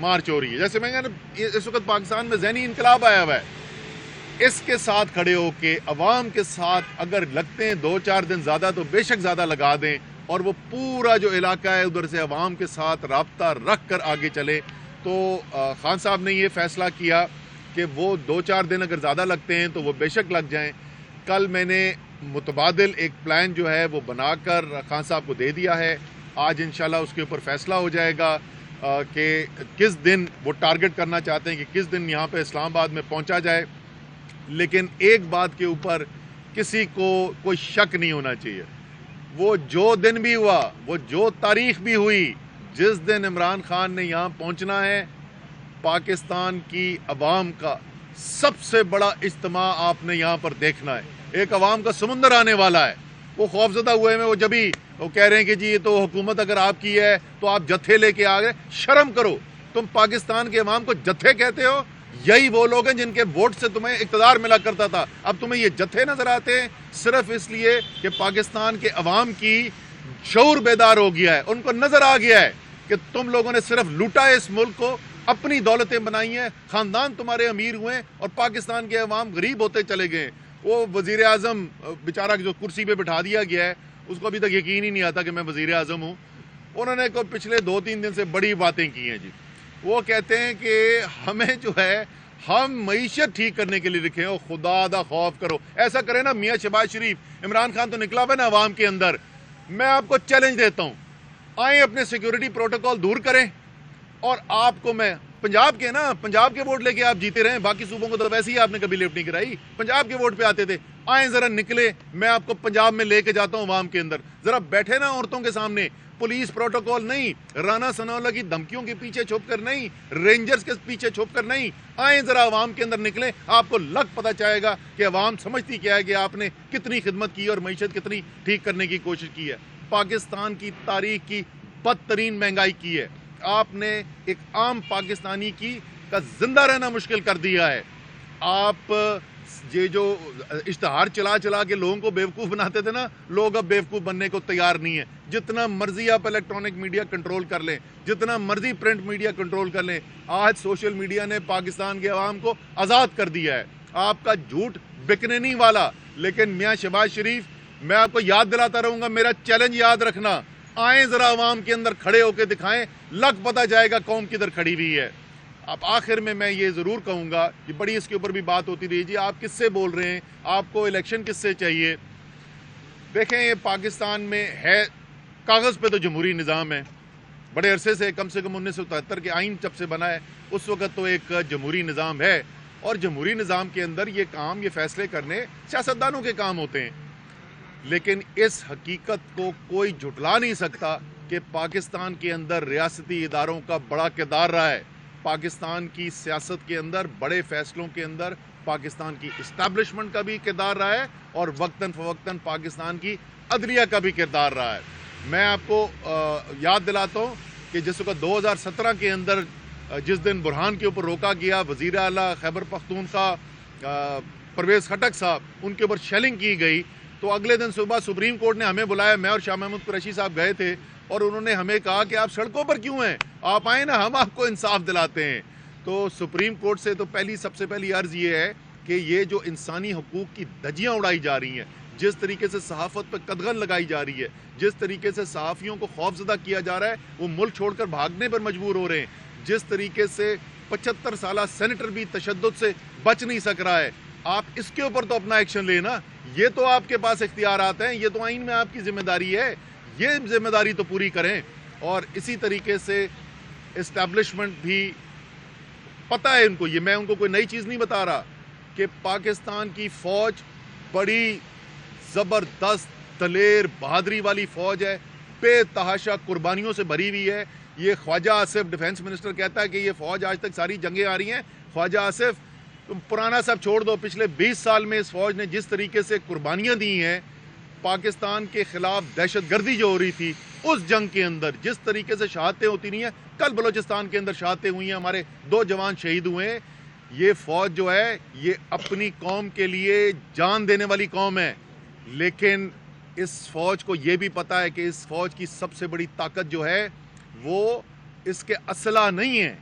مارچ ہو رہی ہے. جیسے میں کہا نا اس وقت پاکستان میں ذہنی انقلاب آیا ہوا ہے. اس کے ساتھ کھڑے ہو کے عوام کے ساتھ اگر لگتے ہیں 2-4 دن زیادہ تو بے شک زیادہ لگا دیں, اور وہ پورا جو علاقہ ہے ادھر سے عوام کے ساتھ رابطہ رکھ کر آگے چلے. تو خان صاحب نے یہ فیصلہ کیا کہ وہ 2-4 دن اگر زیادہ لگتے ہیں تو وہ بے شک لگ جائیں. کل میں نے متبادل ایک پلان جو ہے وہ بنا کر خان صاحب کو دے دیا ہے. آج انشاءاللہ اس کے اوپر فیصلہ ہو جائے گا کہ کس دن وہ ٹارگٹ کرنا چاہتے ہیں کہ کس دن یہاں پہ اسلام آباد میں پہنچا جائے. لیکن ایک بات کے اوپر کسی کو کوئی شک نہیں ہونا چاہیے, وہ جو دن بھی ہوا, وہ جو تاریخ بھی ہوئی, جس دن عمران خان نے یہاں پہنچنا ہے, پاکستان کی عوام کا سب سے بڑا اجتماع آپ نے یہاں پر دیکھنا ہے. ایک عوام کا سمندر آنے والا ہے. وہ خوفزدہ ہوئے میں وہ کہہ رہے ہیں کہ جی یہ تو حکومت اگر آپ کی ہے تو آپ جتھے لے کے آ گئے. شرم کرو, تم پاکستان کے عوام کو جتھے کہتے ہو. یہی وہ لوگ ہیں جن کے ووٹ سے تمہیں اقتدار ملا کرتا تھا. اب تمہیں یہ جتھے نظر آتے ہیں صرف اس لیے کہ پاکستان کے عوام کی شعور بیدار ہو گیا ہے. ان کو نظر آ گیا ہے کہ تم لوگوں نے صرف لوٹا ہے اس ملک کو, اپنی دولتیں بنائی ہیں, خاندان تمہارے امیر ہوئے اور پاکستان کے عوام غریب ہوتے چلے گئے. وہ وزیر اعظم بیچارہ جو کرسی پہ بٹھا دیا گیا ہے, اس کو ابھی تک یقین ہی نہیں آتا کہ میں وزیر اعظم ہوں. انہوں نے پچھلے 2-3 دن سے بڑی باتیں کی ہیں جی. وہ کہتے ہیں کہ ہمیں جو ہے ہم معیشت ٹھیک کرنے کے لیے لکھے ہیں. خدا دا خوف کرو, ایسا کرے نا میاں شہباز شریف. عمران خان تو نکلا ہوا ہے نا عوام کے اندر. میں آپ کو چیلنج دیتا ہوں, آئیں اپنے سیکیورٹی پروٹوکول دور کریں, اور آپ کو میں پنجاب کے نا, پنجاب کے ووٹ لے کے آپ جیتے رہیں. باقی صوبوں کو تو ویسے ہی آپ نے کبھی لفٹ نہیں کرائی, پنجاب کے ووٹ پہ آتے تھے. آئیں ذرا نکلے, میں آپ کو پنجاب میں لے کے جاتا ہوں عوام کے اندر. ذرا بیٹھے نا عورتوں کے سامنے, پولیس پروٹوکول نہیں, رانا ثناءاللہ کی دھمکیوں کے پیچھے چھپ کر نہیں, رینجرز کے پیچھے چھپ کر نہیں. آئیں ذرا عوام کے اندر نکلیں, آپ کو لگ پتہ چاہے گا کہ عوام سمجھتی کیا ہے کہ آپ نے کتنی خدمت کی اور معیشت کتنی ٹھیک کرنے کی کوشش کی ہے. پاکستان کی تاریخ کی بدترین مہنگائی کی ہے. آپ نے ایک عام پاکستانی کا زندہ رہنا مشکل کر دیا ہے. آپ یہ جو اشتہار چلا کے لوگوں کو بیوقوف بناتے تھے نا, لوگ اب بیوقوف بننے کو تیار نہیں ہیں. جتنا مرضی آپ الیکٹرانک میڈیا کنٹرول کر لیں, جتنا مرضی پرنٹ میڈیا کنٹرول کر لیں, آج سوشل میڈیا نے پاکستان کے عوام کو آزاد کر دیا ہے. آپ کا جھوٹ بکنے نہیں والا. لیکن میاں شہباز شریف, میں آپ کو یاد دلاتا رہوں گا, میرا چیلنج یاد رکھنا. آئیں ذرا عوام کے اندر کھڑے ہو کے دکھائیں, لگ پتہ جائے گا قوم کدھر کھڑی ہوئی ہے. اب آخر میں یہ ضرور کہوں گا کہ بڑی اس کے اوپر بھی بات ہوتی رہی, جی آپ کس سے بول رہے ہیں, آپ کو الیکشن کس سے چاہیے. دیکھیں یہ پاکستان میں ہے, کاغذ پہ تو جمہوری نظام ہے, بڑے عرصے سے, کم 1973 کے آئین جب سے بنا ہے اس وقت تو ایک جمہوری نظام ہے. اور جمہوری نظام کے اندر یہ کام, یہ فیصلے کرنے سیاستدانوں کے کام ہوتے ہیں. لیکن اس حقیقت کو کوئی جھٹلا نہیں سکتا کہ پاکستان کے اندر ریاستی اداروں کا بڑا کردار رہا ہے. پاکستان کی سیاست کے اندر, بڑے فیصلوں کے اندر پاکستان کی اسٹیبلشمنٹ کا بھی کردار رہا ہے, اور وقتاً فوقتاً پاکستان کی عدلیہ کا بھی کردار رہا ہے. میں آپ کو یاد دلاتا ہوں کہ جس وقت 2017 کے اندر جس دن برہان کے اوپر روکا گیا, وزیر اعلیٰ خیبر پختونخوا پرویز خٹک صاحب, ان کے اوپر شیلنگ کی گئی, تو اگلے دن صبح سپریم کورٹ نے ہمیں بلایا. میں اور شاہ محمود قریشی صاحب گئے تھے, اور انہوں نے ہمیں کہا کہ آپ سڑکوں پر کیوں ہیں, آپ آئیں نا, ہم آپ کو انصاف دلاتے ہیں. تو سپریم کورٹ سے تو سب سے پہلی عرض یہ ہے کہ یہ جو انسانی حقوق کی دھجیاں اڑائی جا رہی ہیں, جس طریقے سے صحافت پہ قدغن لگائی جا رہی ہے, جس طریقے سے صحافیوں کو خوفزدہ کیا جا رہا ہے, وہ ملک چھوڑ کر بھاگنے پر مجبور ہو رہے ہیں, جس طریقے سے 75 سالہ سینیٹر بھی تشدد سے بچ نہیں سک رہا ہے, آپ اس کے اوپر تو اپنا ایکشن لینا. یہ تو آپ کے پاس اختیارات ہیں, یہ تو آئین میں آپ کی ذمہ داری ہے, یہ ذمہ داری تو پوری کریں. اور اسی طریقے سے اسٹیبلشمنٹ بھی پتہ ہے ان کو, یہ میں ان کو کوئی نئی چیز نہیں بتا رہا, کہ پاکستان کی فوج بڑی زبردست دلیر بہادری والی فوج ہے, بے تحاشا قربانیوں سے بھری ہوئی ہے. یہ خواجہ آصف ڈیفنس منسٹر کہتا ہے کہ یہ فوج آج تک ساری جنگیں آ رہی ہیں. خواجہ آصف, تم پرانا سب چھوڑ دو, پچھلے 20 سال میں اس فوج نے جس طریقے سے قربانیاں دی ہیں, پاکستان کے خلاف دہشت گردی جو ہو رہی تھی اس جنگ کے اندر, جس طریقے سے شہادتیں ہوتی نہیں ہیں, کل بلوچستان کے اندر شہادتیں ہوئی ہیں, ہمارے 2 جوان شہید ہوئے ہیں. یہ فوج جو ہے یہ اپنی قوم کے لیے جان دینے والی قوم ہے. لیکن اس فوج کو یہ بھی پتا ہے کہ اس فوج کی سب سے بڑی طاقت جو ہے وہ اس کے اسلحہ نہیں ہے,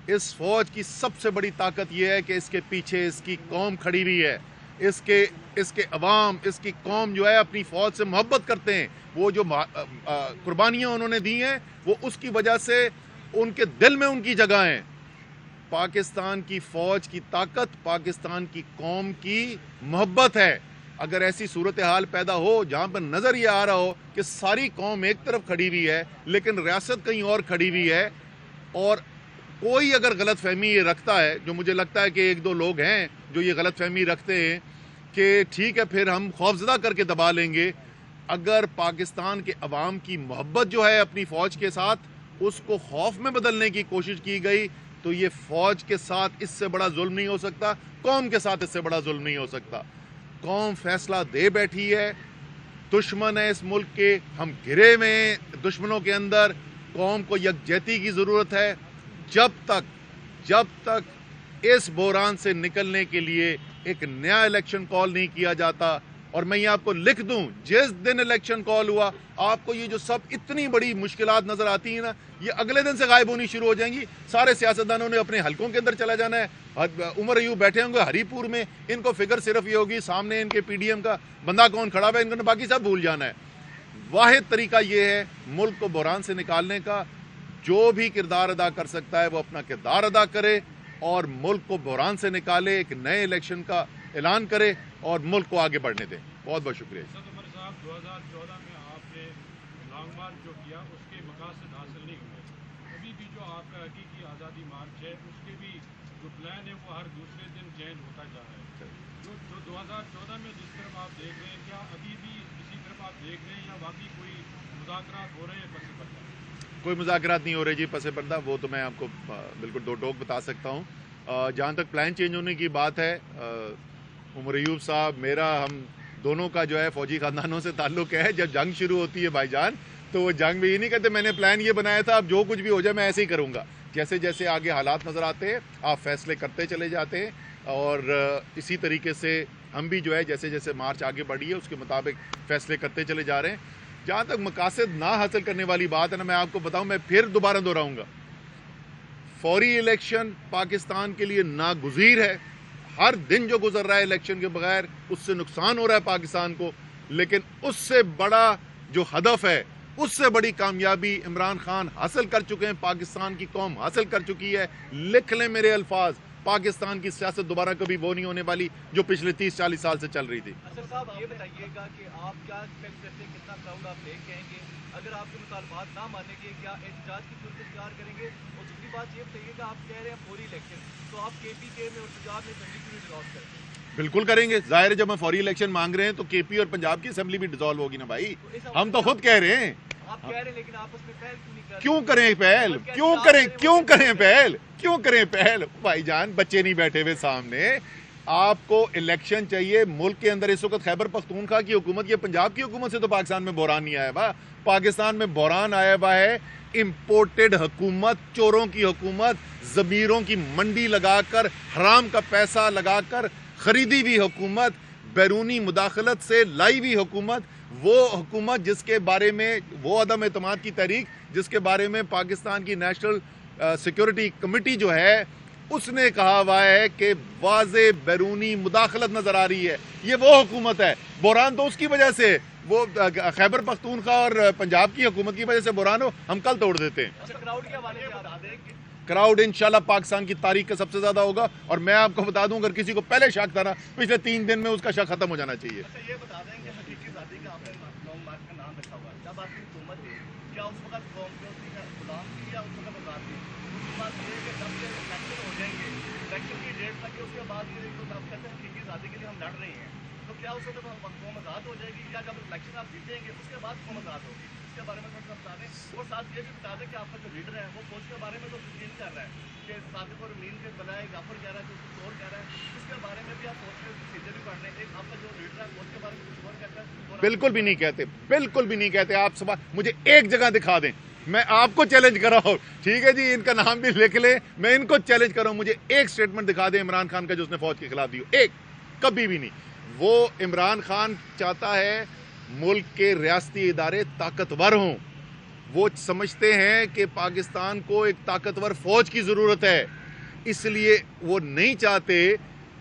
اس فوج کی سب سے بڑی طاقت یہ ہے کہ اس کے پیچھے اس کی قوم کھڑی ہوئی ہے. اس کے عوام، اس کی قوم جو ہے اپنی فوج سے محبت کرتے ہیں. وہ جو قربانیاں انہوں نے دی ہیں وہ اس کی وجہ سے ان کے دل میں ان کی جگہ ہیں. پاکستان کی فوج کی طاقت پاکستان کی قوم کی محبت ہے. اگر ایسی صورتحال پیدا ہو جہاں پر نظر یہ آ رہا ہو کہ ساری قوم ایک طرف کھڑی ہوئی ہے لیکن ریاست کہیں اور کھڑی ہوئی ہے، اور کوئی اگر غلط فہمی یہ رکھتا ہے، جو مجھے لگتا ہے کہ ایک دو لوگ ہیں جو یہ غلط فہمی رکھتے ہیں کہ ٹھیک ہے پھر ہم خوفزدہ کر کے دبا لیں گے. اگر پاکستان کے عوام کی محبت جو ہے اپنی فوج کے ساتھ اس کو خوف میں بدلنے کی کوشش کی گئی تو یہ فوج کے ساتھ اس سے بڑا ظلم نہیں ہو سکتا، قوم کے ساتھ اس سے بڑا ظلم نہیں ہو سکتا. قوم فیصلہ دے بیٹھی ہے. دشمن ہے اس ملک کے، ہم گھرے ہوئے ہیں دشمنوں کے اندر. قوم کو یکجہتی کی ضرورت ہے. جب تک اس بحران سے نکلنے کے لیے ایک نیا الیکشن کال نہیں کیا جاتا، اور میں یہ آپ کو لکھ دوں جس دن الیکشن کال ہوا آپ کو یہ جو سب اتنی بڑی مشکلات نظر آتی ہیں نا، یہ اگلے دن سے غائب ہونی شروع ہو جائیں گی. سارے سیاستدانوں نے اپنے حلقوں کے اندر چلا جانا ہے. عمر ایوب بیٹھے ہوں گے ہری پور میں، ان کو فکر صرف یہ ہوگی سامنے ان کے پی ڈی ایم کا بندہ کون کھڑا ہوا ہے، ان کو باقی سب بھول جانا ہے. واحد طریقہ یہ ہے ملک کو بحران سے نکالنے کا. جو بھی کردار ادا کر سکتا ہے وہ اپنا کردار ادا کرے اور ملک کو بحران سے نکالے، ایک نئے الیکشن کا اعلان کرے اور ملک کو آگے بڑھنے دیں. بہت بہت شکریہ. عمر صاحب 2014 میں آپ نے لانگ مارچ جو کیا اس کے مقاصد حاصل نہیں ہوئے. ابھی بھی جو آپ کا حقیقی آزادی مارچ ہے اس کے بھی جو پلان ہے وہ ہر دوسرے دن چینج ہوتا جا رہا ہے. جو 2014 میں جس طرف آپ دیکھ رہے ہیں کیا ابھی بھی اسی طرف آپ دیکھ رہے ہیں یا واقعی کوئی مذاکرات ہو رہے ہیں پس پردہ؟ کوئی مذاکرات نہیں ہو رہے جی پس پردہ. وہ تو میں آپ کو بالکل دو ٹوک بتا سکتا ہوں. جہاں تک پلان چینج ہونے کی بات ہے، عمر ایوب صاحب میرا ہم دونوں کا جو ہے فوجی خاندانوں سے تعلق ہے. جب جنگ شروع ہوتی ہے بھائی جان تو وہ جنگ میں یہ نہیں کہتے میں نے پلان یہ بنایا تھا اب جو کچھ بھی ہو جائے میں ایسے ہی کروں گا. جیسے جیسے آگے حالات نظر آتے ہیں آپ فیصلے کرتے چلے جاتے ہیں، اور اسی طریقے سے ہم بھی جو ہے جیسے جیسے مارچ آگے بڑھی ہے اس کے مطابق فیصلے کرتے چلے جا رہے ہیں. جہاں تک مقاصد نہ حاصل کرنے والی بات ہے نا، میں آپ کو بتاؤں، میں پھر دوبارہ دہراؤں گا، فوری الیکشن پاکستان کے لیے ناگزیر ہے. ہر دن جو گزر رہا ہے الیکشن کے بغیر اس سے نقصان ہو رہا ہے پاکستان کو، لیکن اس سے بڑا جو ہدف ہے، اس سے بڑی کامیابی عمران خان حاصل کر چکے ہیں، پاکستان کی قوم حاصل کر چکی ہے. لکھ لیں میرے الفاظ، پاکستان کی سیاست دوبارہ کبھی وہ نہیں ہونے والی جو پچھلے 30-40 سال سے چل رہی تھی. صاحب یہ بتائیے گا کہ آپ کیا ایکسپیکٹ کرتے ہیں کتنا کراؤڈ آپ لے کے آئیں گے؟ اگر آپ کے مطالبات نہ مانیں گے کیا احتجاج کی صورت اختیار کریں گے؟ اور دوسری بات یہ بتائیے گا آپ کہہ رہے ہیں فوری الیکشن، تو آپ کے پی کے میں اور پنجاب میں اسمبلی کیوں نہیں ڈیزالو کریں گے؟ بالکل کریں گے. ظاہر ہے جب ہم فوری الیکشن مانگ رہے ہیں تو کے پی اور پنجاب کی اسمبلی بھی ڈیزالو ہوگی نا بھائی. ہم تو خود کہہ رہے ہیں. آپ کہہ رہے ہیں لیکن آپس میں پہل کیوں نہیں کر رہے؟ کیوں کریں پہل؟ کیوں کریں پہل بھائی جان؟ بچے نہیں بیٹھے ہوئے سامنے. آپ کو الیکشن چاہیے. ملک کے اندر اس وقت خیبر پختونخوا کی حکومت، یہ پنجاب کی حکومت سے تو پاکستان میں بحران نہیں آیا ہوا. پاکستان میں بحران آیا ہوا ہے امپورٹڈ حکومت، چوروں کی حکومت، ضمیروں کی منڈی لگا کر، حرام کا پیسہ لگا کر خریدی ہوئی حکومت، بیرونی مداخلت سے لائی ہوئی حکومت. وہ حکومت جس کے بارے میں، وہ عدم اعتماد کی تحریک جس کے بارے میں پاکستان کی نیشنل سیکورٹی کمیٹی جو ہے اس نے کہا ہوا ہے کہ واضح بیرونی مداخلت نظر آ رہی ہے. یہ وہ حکومت ہے. بحران تو اس کی وجہ سے، وہ خیبر پختونخوا اور پنجاب کی حکومت کی وجہ سے بحران ہو، ہم کل توڑ دیتے ہیں. کراؤڈ کے حوالے سے بتا دیں کہ کراؤڈ انشاءاللہ پاکستان کی تاریخ کا سب سے زیادہ ہوگا. اور میں آپ کو بتا دوں اگر کسی کو پہلے شک تھا نا، پچھلے 3 دن میں اس کا شک ختم ہو جانا چاہیے. یہ بتا دیں کہ حقیقی ذاتی کا آپ نے لانگ مارچ کا نام رکھا ہوا ہے. جب آپ کی حکومت تھی کیا اس وقت قوم کو غلام تھی یا اس وقت آزاد تھی؟ دوسری بات یہ ہے کہ جب یہ الیکشن ہو جائیں گے، الیکشن کی ڈیٹ تک اس کے بعد یہ تو آپ کہتے ہیں حقیقی ذاتی کے لیے ہم لڑ رہے ہیں، تو کیا اس وقت قوم آزاد ہو جائے گی یا جب الیکشن آپ جیتیں گے اس کے بعد قوم آزاد ہوگی؟ اس کے بارے میں تھوڑا سا بتا دیں. اور ساتھ یہ بھی بتا دیں کہ آپ کا جو لیڈر ہے وہ فوج کے بارے میں تو کچھ نہیں کر رہا ہے کہ صادق اور امین کے بجائے غافر کہہ رہا ہے کچھ اور کہہ رہا ہے. اس کے بارے میں بھی آپ فوج کے سیدھے بھی پڑھ رہے ہیں. ایک آپ کا جو لیڈر ہے فوج کے بارے میں کچھ اور کہتا ہے. بالکل بھی نہیں کہتے، بالکل بھی نہیں کہتے. آپ سب مجھے ایک جگہ دکھا دیں، میں آپ کو چیلنج کر رہا ہوں. ٹھیک ہے جی، ان کا نام بھی لکھ لیں، میں ان کو چیلنج کر رہا ہوں. مجھے ایک سٹیٹمنٹ دکھا دیں عمران خان کا جو اس نے فوج کے خلاف دی ہو. ایک، کبھی بھی نہیں. وہ عمران خان چاہتا ہے ملک کے ریاستی ادارے طاقتور ہوں. وہ سمجھتے ہیں کہ پاکستان کو ایک طاقتور فوج کی ضرورت ہے. اس لیے وہ نہیں چاہتے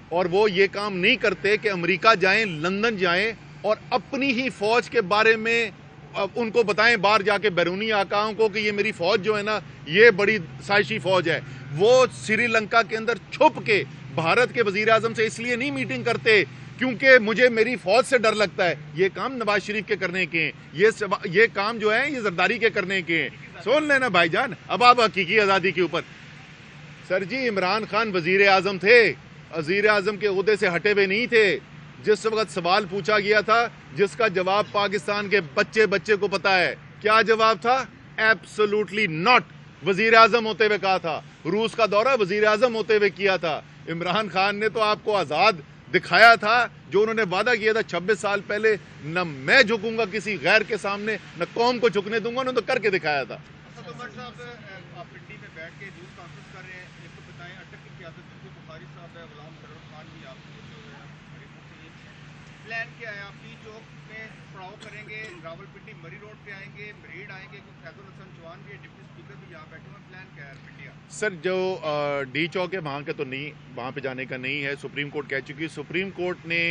اور وہ یہ کام نہیں کرتے کہ امریکہ جائیں, لندن جائیں اور اپنی ہی فوج کے بارے میں ان کو بتائیں باہر جا کے بیرونی آقاؤں کو کہ یہ میری فوج جو ہے نا یہ بڑی سائشی فوج ہے. وہ سری لنکا کے اندر چھپ کے بھارت کے وزیر اعظم سے اس لیے نہیں میٹنگ کرتے کیونکہ مجھے میری فوج سے ڈر لگتا ہے. یہ کام نواز شریف کے کرنے کے ہیں, یہ کام جو ہے یہ زرداری کے کرنے کے ہیں. سن لینا بھائی جان. اب آپ حقیقی آزادی کے اوپر, سر جی عمران خان وزیر اعظم تھے, وزیر اعظم کے عہدے سے ہٹے ہوئے نہیں تھے. جس وقت سوال پوچھا گیا تھا جس کا جواب پاکستان کے بچے کو پتا ہے, کیا جواب تھا؟ Absolutely not. وزیر اعظم ہوتے ہوئے کہا تھا. روس کا دورہ وزیر اعظم ہوتے ہوئے کیا تھا. عمران خان نے تو آپ کو آزاد دکھایا تھا جو انہوں نے وعدہ کیا تھا 26 سال پہلے, نہ میں جھکوں گا کسی غیر کے سامنے, نہ قوم کو جھکنے دوں گا, انہوں نے تو کر کے دکھایا تھا. عمر صاحب آپ پنڈی میں بیٹھ کے نیوز کانفرنس کر رہے ہیں, ایک تو بتائیں اٹک کی قیادت میں جو بخاری صاحب ہے, غلام سرور خان بھی آپ پوچھے ہوئے ہیں, پلان کیا ہے؟ آپ ٹی چوک میں پڑاؤ کریں گے, راول پنڈی مری روڈ پہ آئیں گے, مریڈ آئیں گے, فیض الحسن چوہان بھی ڈپٹی اسپیکر بھی یہاں بیٹھے ہوئے, پلان کیا ہے پنڈیا؟ سر جو ڈی چوک ہے وہاں کے تو نہیں, وہاں پہ جانے کا نہیں ہے. سپریم کورٹ کہہ چکی. سپریم کورٹ نے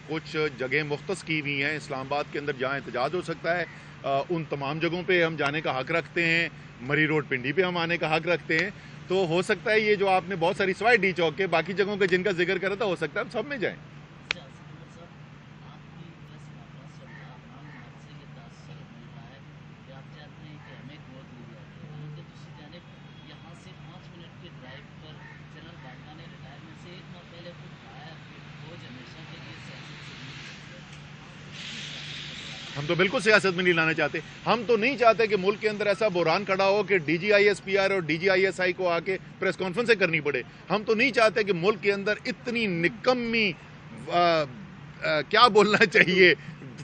کچھ جگہیں مختص کی ہوئی ہیں اسلام آباد کے اندر جہاں احتجاج ہو سکتا ہے, ان تمام جگہوں پہ ہم جانے کا حق رکھتے ہیں. مری روڈ پنڈی پہ ہم آنے کا حق رکھتے ہیں. تو ہو سکتا ہے یہ جو آپ نے بہت ساری سوائے ڈی چوک کے باقی جگہوں کے جن کا ذکر کرا تھا, ہو سکتا ہے ہم سب میں جائیں. ہم تو بالکل سیاست میں نہیں لانا چاہتے. ہم تو نہیں چاہتے کہ ملک کے اندر ایسا بحران کھڑا ہو کہ D G I S P R اور D G I S I کو آ کے پریس کانفرنسیں کرنی پڑے. ہم تو نہیں چاہتے کہ ملک کے اندر اتنی نکمی کیا بولنا چاہیے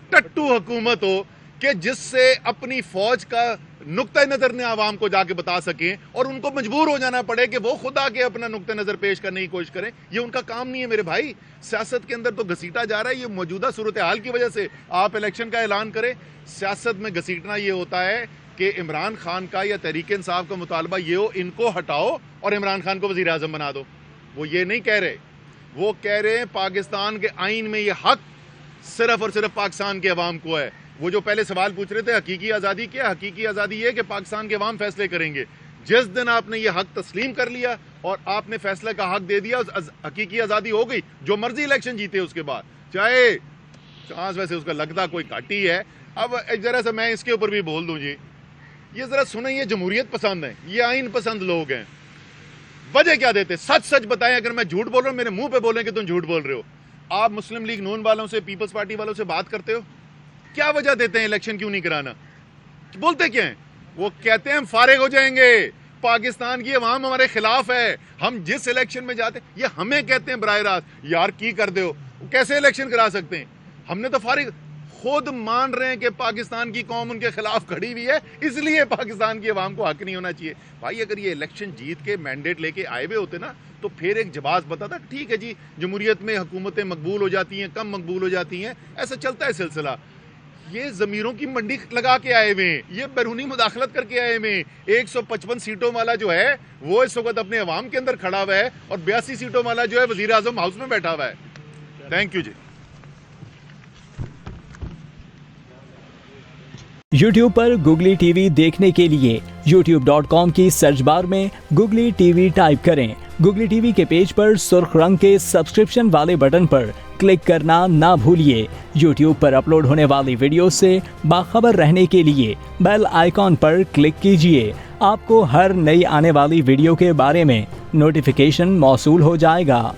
ٹٹو حکومت ہو کہ جس سے اپنی فوج کا نقطہ نظر نے عوام کو جا کے بتا سکیں اور ان کو مجبور ہو جانا پڑے کہ وہ خود آ کے اپنا نقطہ نظر پیش کرنے کی کوشش کریں. یہ ان کا کام نہیں ہے میرے بھائی. سیاست کے اندر تو گھسیٹا جا رہا ہے. یہ موجودہ صورتحال کی وجہ سے آپ الیکشن کا اعلان کریں. سیاست میں گھسیٹنا یہ ہوتا ہے کہ عمران خان کا یا تحریک انصاف کا مطالبہ یہ ہو ان کو ہٹاؤ اور عمران خان کو وزیر اعظم بنا دو. وہ یہ نہیں کہہ رہے. وہ کہہ رہے ہیں پاکستان کے آئین میں یہ حق صرف اور صرف پاکستان کے عوام کو ہے. وہ جو پہلے سوال پوچھ رہے تھے حقیقی آزادی کیا, حقیقی آزادی یہ کہ پاکستان کے عوام فیصلے کریں گے. جس دن آپ نے یہ حق تسلیم کر لیا اور آپ نے فیصلہ کا حق دے دیا, حقیقی آزادی ہو گئی. جو مرضی الیکشن جیتے اس کے بعد, چاہے چانس ویسے اس کا لگتا کوئی گھٹ ہی ہے. اب ایک ذرا سا میں اس کے اوپر بھی بول دوں جی, یہ ذرا سنیں, یہ جمہوریت پسند ہیں, یہ آئین پسند لوگ ہیں. وجہ کیا دیتے؟ سچ سچ بتائیں. اگر میں جھوٹ بول رہا ہوں میرے منہ پہ بولیں کہ تم جھوٹ بول رہے ہو. آپ مسلم لیگ نون والوں سے, پیپلز پارٹی والوں سے بات کرتے ہو, کیا وجہ دیتے ہیں الیکشن کیوں نہیں کرانا؟ بولتے کیا ہیں؟ وہ کہتے ہیں ہم فارغ ہو جائیں گے, پاکستان کی عوام ہمارے خلاف ہے, ہم جس الیکشن میں جاتے ہیں. یہ ہمیں کہتے ہیں براہ راست یار کی کر دے ہو, کیسے الیکشن کرا سکتے ہیں؟ ہم نے تو فارغ, خود مان رہے ہیں کہ پاکستان کی قوم ان کے خلاف کھڑی ہوئی ہے, اس لیے پاکستان کی عوام کو حق نہیں ہونا چاہیے. بھائی اگر یہ الیکشن جیت کے مینڈیٹ لے کے آئے ہوئے ہوتے نا تو پھر ایک جواز بتاتا ٹھیک ہے جی جمہوریت میں حکومتیں مقبول ہو جاتی ہیں, کم مقبول ہو جاتی ہیں, ایسا چلتا ہے سلسلہ. یہ ضمیروں کی منڈی لگا کے آئے ہوئے ہیں, یہ بیرونی مداخلت کر کے آئے ہوئے ہیں. 155 سیٹوں والا جو ہے وہ اس وقت اپنے عوام کے اندر کھڑا ہوا ہے اور 82 سیٹوں والا جو ہے وزیر اعظم ہاؤس میں بیٹھا ہوا ہے. Thank you ji. یوٹیوب پر گوگلی ٹی وی دیکھنے کے لیے youtube.com کی سرچ بار میں گوگلی ٹی وی ٹائپ کریں. گوگلی ٹی وی کے پیج پر سرخ رنگ کے سبسکرپشن والے بٹن پر کلک کرنا نہ بھولیے. یوٹیوب پر اپلوڈ ہونے والی ویڈیو سے باخبر رہنے کے لیے بیل آئیکن پر کلک کیجیے. آپ کو ہر نئی آنے والی ویڈیو کے بارے میں نوٹیفیکیشن موصول ہو جائے گا.